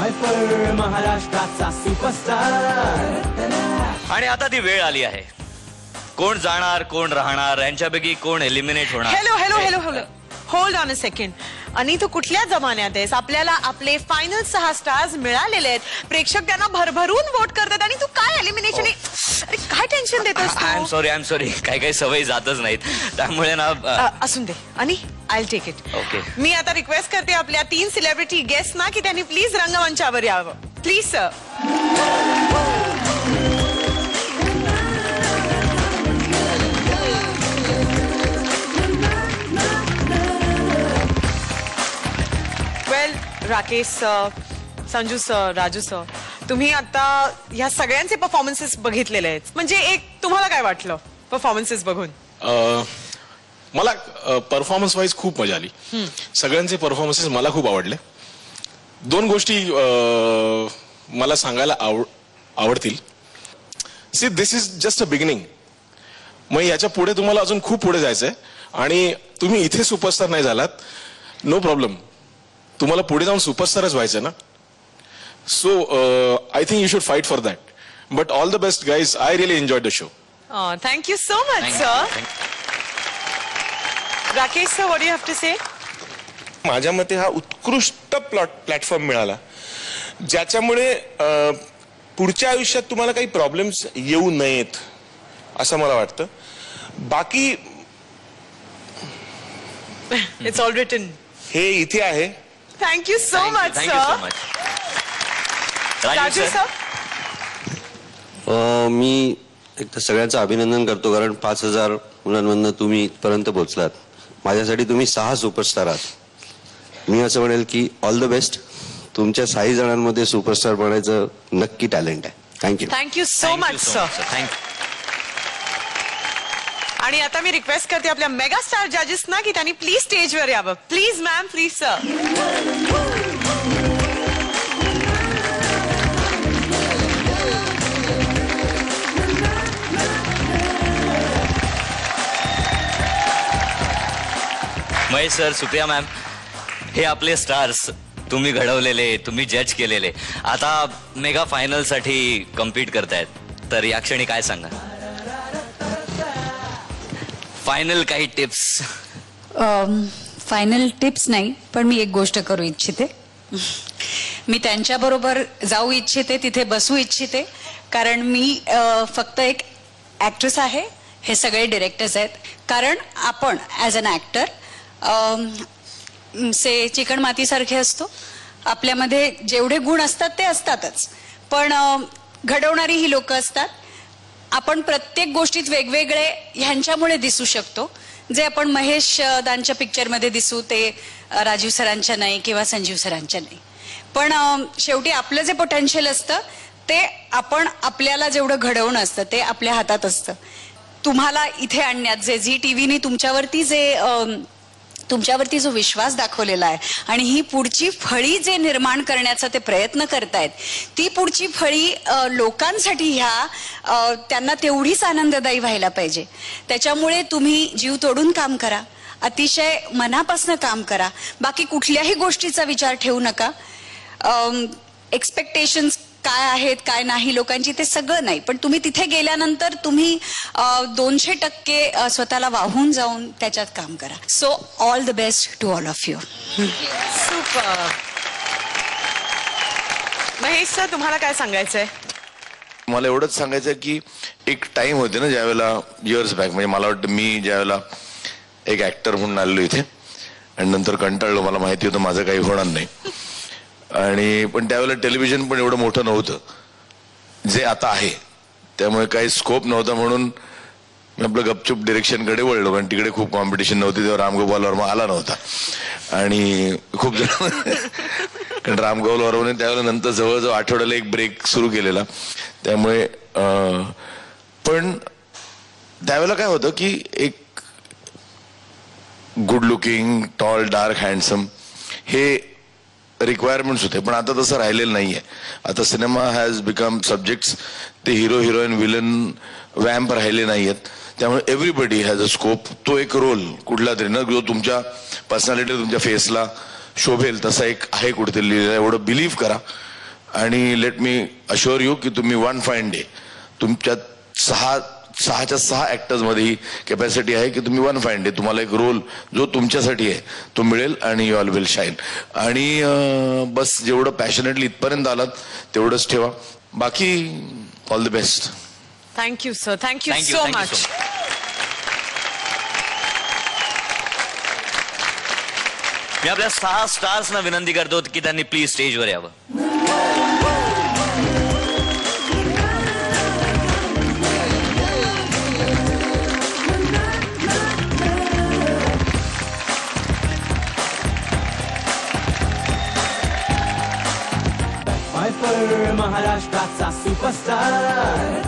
मायफर महाराष्ट्राचा सुपरस्टार. आणि आता ती वेळ आली आहे. कोण जाणार कोण राहणार यांच्यापैकी कोण एलिमिनेट होणार. Hello hello hello hello hold on a second. आणि तू कुठल्या जमान्यात आहेस? आपल्याला आपले फायनल 6 स्टार्स मिळालेले आहेत. प्रेक्षक त्यांना भरभरून वोट करतात आणि तू काय एलिमिनेशन. अरे काय टेन्शन देतोस? आय एम सॉरी काही सवयी जातच नाहीत त्यामुळे ना. असून दे आणि I will take it. Okay. मी आता रिक्वेस्ट करते आपल्या 3 सेलिब्रिटी गेस्ट ना की त्यांनी प्लीज रंगमंचावर यावं. Please sir. Rakesh sir, Sanju sir, Raju sir, तुम्ही आता ह्या सगळ्यांचे परफॉर्मन्सेस बघितलेले आहेत. म्हणजे एक तुम्हाला काय वाटलं परफॉर्मन्सेस बघून? मला परफॉर्मन्स वाईज खूप मजा आली. सगळ्यांचे परफॉर्मन्सेस मला खूप आवडले. 2 गोष्टी मला सांगायला आवडतील. See this is just a beginning. मग याच्या पुढे तुम्हाला अजून खूप पुढे जायचंय आणि तुम्ही इथे सुपरस्टार नाही झालात नो प्रॉब्लेम. तुम्हाला पुढे जाऊन सुपरस्टारच व्हायचं ना. So I think you should fight for that. But all the best guys. I really enjoy the show. Thank you so much sir. Rakesh sir, what do you have to say? माझ्या मते हा उत्कृष्ट प्लॅटफॉर्म मिळाला ज्याच्यामुळे पुढच्या आयुष्यात तुम्हाला काही प्रॉब्लेम्स येऊ नयेत असं मला वाटतं. बाकी इट्स ऑल रिटन. हे इथे आहे. Thank you so much sir. Raju sir. मी एक तर सगळ्यांचं अभिनंदन करतो कारण 5000 मुलांमधनं तुम्ही इथपर्यंत पोहोचलात. माझ्यासाठी तुम्ही 6 सुपरस्टार आहात. मी असं म्हणेल की ऑल द बेस्ट. तुमच्या 6 जणांमध्ये सुपरस्टार बनायचं नक्की टॅलेंट आहे. Thank you. Thank you so much sir. Thank you. आणि आता मी रिक्वेस्ट करते आपल्या मेगा स्टार जजेस ना की त्यांनी प्लीज स्टेजवर यावं. Please ma'am, please sir. Mahesh sir, Supriya ma'am, हे आपले स्टार्स तुम्ही घडवलेले, तुम्ही जज केलेले, आता मेगा फायनल साठी कम्पीट करतायत. तर या क्षणी काय सांगा? फायनल काही टिप्स? फायनल टिप्स नाही, पण मी एक गोष्ट करू इच्छिते. मी त्यांच्याबरोबर जाऊ इच्छिते, तिथे बसू इच्छिते, कारण मी फक्त एक ॲक्ट्रेस आहे, हे सगळे डिरेक्टर्स आहेत. कारण आपण ॲज अन ॲक्टर से चिकण मातीसारखे असतो. आपल्यामध्ये जेवढे गुण असतात ते असतातच, पण घडवणारी ही लोक असतात. आपण प्रत्येक गोष्टीत वेगवेगळे ह्यांच्यामुळे दिसू शकतो. जे आपण महेश दांच्या पिक्चरमध्ये दिसू ते राजीव सरांच्या नाही किंवा संजीव सरांच्या नाही. पण शेवटी आपलं जे पोटेन्शियल असतं ते आपण आपल्याला जेवढं घडवणं असतं ते आपल्या हातात असतं. तुम्हाला इथे आणण्यात जे झी टीव्हीने तुमच्यावरती जो विश्वास दाखवलेला आहे आणि ही पुढची फळी जे निर्माण करण्याचा ते प्रयत्न करतायत, ती पुढची फळी लोकांसाठी त्यांना तेवढीच आनंददायी व्हायला पाहिजे. त्याच्यामुळे तुम्ही जीव तोडून काम करा, अतिशय मनापासून काम करा. बाकी कुठल्याही गोष्टीचा विचार ठेवू नका. एक्सपेक्टेशन्स काय आहेत काय नाही लोकांची ते सगळं नाही, पण तुम्ही तिथे गेल्यानंतर तुम्ही 200% स्वतःला वाहून जाऊन त्याच्यात काम करा. So all the best to all of you. Super. Mahesh sir, तुम्हाला काय सांगायचंय? मला एवढंच सांगायचं की एक टाइम होते ना ज्यावेळेला इयर्स बॅक, म्हणजे मला वाटतं मी ज्यावेळेला एक ऍक्टर म्हणून आलेलो इथे आणि नंतर कंटाळलो, मला माहिती होतं माझं काही होणार नाही. आणि पण त्यावेळेला टेलिव्हिजन पण एवढं मोठं नव्हतं जे आता आहे, त्यामुळे काही स्कोप नव्हता. म्हणून मी आपलं गपचूप डिरेक्शनकडे वळलो, कारण तिकडे खूप कॉम्पिटिशन नव्हती. तेव्हा रामगोपाल वर्मा आला नव्हता आणि खूप जण कारण रामगोपाल वर्माने त्यावेळेला नंतर जवळजवळ आठवड्याला एक ब्रेक सुरू केलेला. त्यामुळे पण त्यावेळेला काय होतं की एक good looking, tall, dark, handsome हे रिक्वायरमेंट्स होते. पण आता तसं राहिलेलं नाहीये. आता सिनेमा हॅज बिकम सब्जेक्ट्स. ते हिरो, हिरोईन, विलन, वॅम्प राहिले नाहीयेत. त्यामुळे एव्हरीबडी हॅज अ स्कोप. तो एक रोल कुठला तरी ना जो तुमच्या पर्सनॅलिटी, तुमच्या फेसला शोभेल तसा एक आहे कुठेतरी लिहिलेला. एवढं बिलीव्ह करा आणि लेट मी अश्युअर यू की तुम्ही वन फाईन डे तुमच्यात सहाच्या 6 ऍक्टर्स मध्ये ही कॅपॅसिटी आहे की तुम्ही वन फाईन डे तुम्हाला एक रोल जो तुमच्यासाठी आहे तो मिळेल आणि यू ऑल विल शाईन. आणि बस जेवढं पॅशनेटली इथपर्यंत आलात तेवढंच ठेवा. बाकी all the best. Thank you sir, thank you Thank you, so thank you much. so much. मी आपल्या 6 स्टार्सना विनंती करतो की त्यांनी प्लीज स्टेजवर यावं. फायफर महाराष्ट्राचा सुपरस्टार